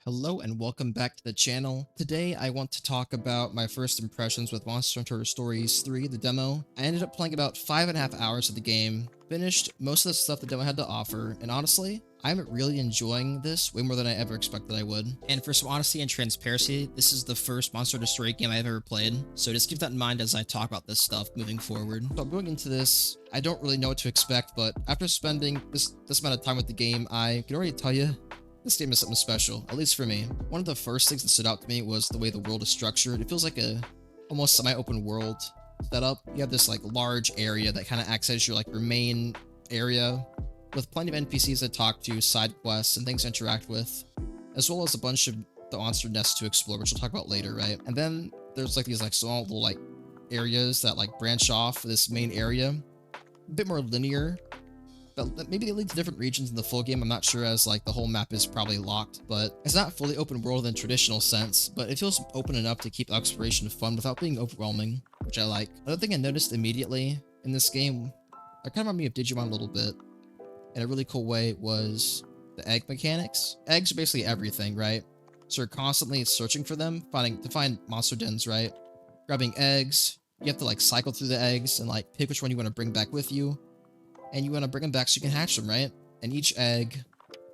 Hello and welcome back to the channel. Today I want to talk about my first impressions with Monster Hunter Stories 3, the demo. I ended up playing about 5.5 hours of the game, finished most of the stuff the demo had to offer, and honestly, I'm really enjoying this way more than I ever expected I would. And for some honesty and transparency, this is the first Monster Hunter Story game I've ever played, so just keep that in mind as I talk about this stuff moving forward. So going into this, I don't really know what to expect, but after spending this amount of time with the game, I can already tell you this game is something special, at least for me. One of the first things that stood out to me was the way the world is structured. It feels like a almost semi-open world setup. You have this like large area that kind of acts as your main area with plenty of NPCs to talk to, side quests, and things to interact with, as well as a bunch of the monster nests to explore, which we'll talk about later, right? And then there's like these small little areas that branch off this main area, a bit more linear. But maybe they lead to different regions in the full game. I'm not sure, as the whole map is probably locked, but it's not fully open world in traditional sense, but it feels open enough to keep exploration fun without being overwhelming, which I like. Another thing I noticed immediately in this game, it kind of reminded me of Digimon a little bit in a really cool way, was the egg mechanics. Eggs are basically everything, right? So you're constantly searching for them, to find monster dens, right? Grabbing eggs, you have to cycle through the eggs and pick which one you want to bring back with you. And you want to bring them back so you can hatch them, right? And each egg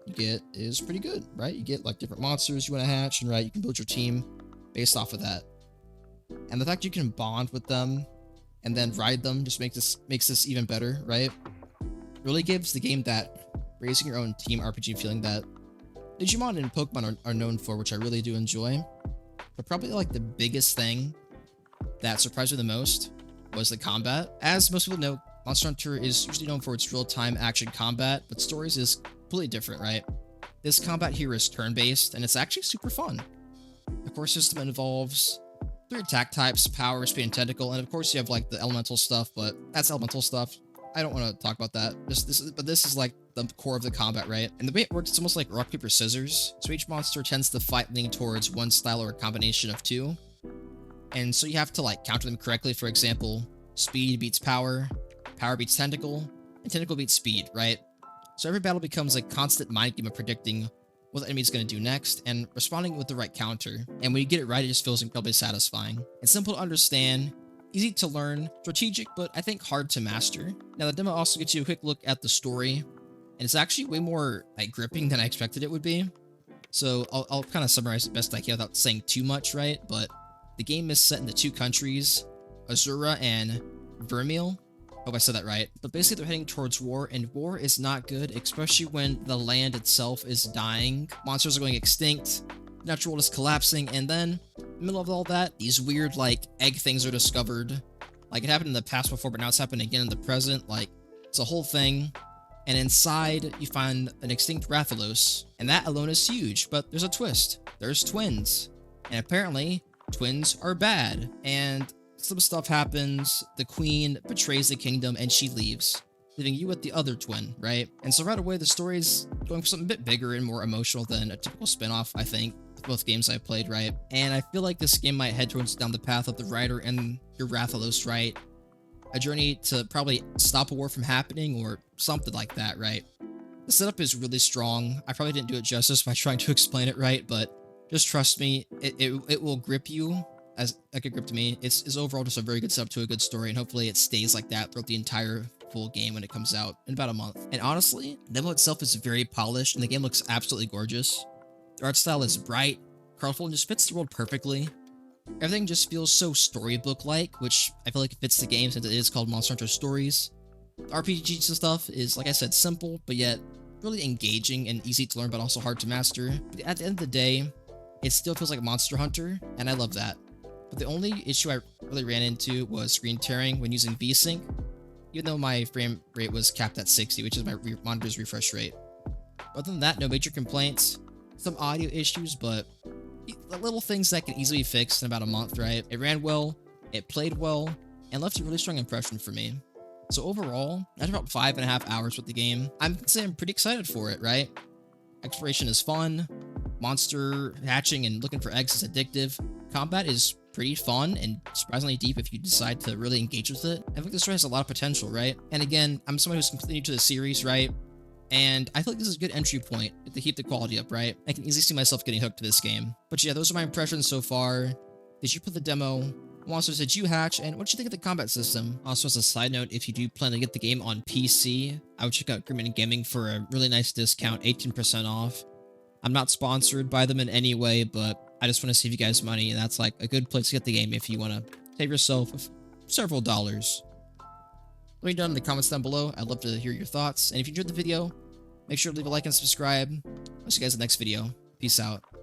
you get is pretty good, right? You get different monsters you want to hatch, and you can build your team based off of that. And the fact you can bond with them and then ride them just makes this even better, right? Really gives the game that raising your own team RPG feeling that Digimon and Pokemon are known for, which I really do enjoy. But probably the biggest thing that surprised me the most was the combat. As most people know, Monster Hunter is usually known for its real-time action combat, but Stories is completely different, right? This combat here is turn-based, and it's actually super fun. The core system involves 3 attack types: power, speed, and tentacle, and of course you have the elemental stuff, but that's elemental stuff. I don't want to talk about that. This is the core of the combat, right? And the way it works, it's almost like rock, paper, scissors. So each monster tends to fight leaning towards one style or a combination of 2. And so you have to counter them correctly. For example, speed beats power, power beats tentacle, and tentacle beats speed, right? So every battle becomes a constant mind game of predicting what the enemy's going to do next and responding with the right counter. And when you get it right, it just feels incredibly satisfying. It's simple to understand, easy to learn, strategic, but I think hard to master. Now, the demo also gets you a quick look at the story, and it's actually way more gripping than I expected it would be. So I'll kind of summarize it best I can without saying too much, right? But the game is set into 2 countries, Azura and Vermeil. Hope I said that right. But basically they're heading towards war, and war is not good, especially when the land itself is dying. Monsters are going extinct, natural world is collapsing, and then in the middle of all that, these weird egg things are discovered. It happened in the past before, but now it's happening again in the present. It's a whole thing. And inside you find an extinct Rathalos, and that alone is huge, but there's a twist. There's twins. And apparently twins are bad. And some stuff happens, the queen betrays the kingdom, and she leaves, leaving you with the other twin, right? And so right away, the story's going for something a bit bigger and more emotional than a typical spin-off, I think, with both games I've played, right? And I feel like this game might head towards down the path of the writer and your Rathalos, right? A journey to probably stop a war from happening or something like that, right? The setup is really strong. I probably didn't do it justice by trying to explain it right, but just trust me, it will grip you as it gripped me. It's overall just a very good setup to a good story, and hopefully it stays like that throughout the entire full game when it comes out in about a month. And honestly, the demo itself is very polished, and the game looks absolutely gorgeous. The art style is bright, colorful, and just fits the world perfectly. Everything just feels so storybook-like, which I feel like it fits the game since it is called Monster Hunter Stories. The RPG stuff is, like I said, simple, but yet really engaging and easy to learn, but also hard to master. But at the end of the day, it still feels like Monster Hunter, and I love that. But the only issue I really ran into was screen tearing when using VSync, even though my frame rate was capped at 60, which is my monitor's refresh rate. Other than that, no major complaints. Some audio issues, but little things that can easily be fixed in about a month, right? It ran well, it played well, and left a really strong impression for me. So overall, after about 5.5 hours with the game, I'm pretty excited for it, right? Exploration is fun, monster hatching and looking for eggs is addictive, combat is pretty fun and surprisingly deep if you decide to really engage with it. I think this story has a lot of potential, right? And again, I'm someone who's completely new to the series, right? And I feel like this is a good entry point to keep the quality up, right? I can easily see myself getting hooked to this game. But yeah, those are my impressions so far. Did you play the demo? Monsters did you hatch? And what did you think of the combat system? Also, as a side note, if you do plan to get the game on PC, I would check out Grimmin Gaming for a really nice discount, 18% off. I'm not sponsored by them in any way, but I just want to save you guys money, and that's like a good place to get the game if you want to save yourself several dollars. Let me know in the comments down below. I'd love to hear your thoughts. And if you enjoyed the video, make sure to leave a like and subscribe. I'll see you guys in the next video. Peace out.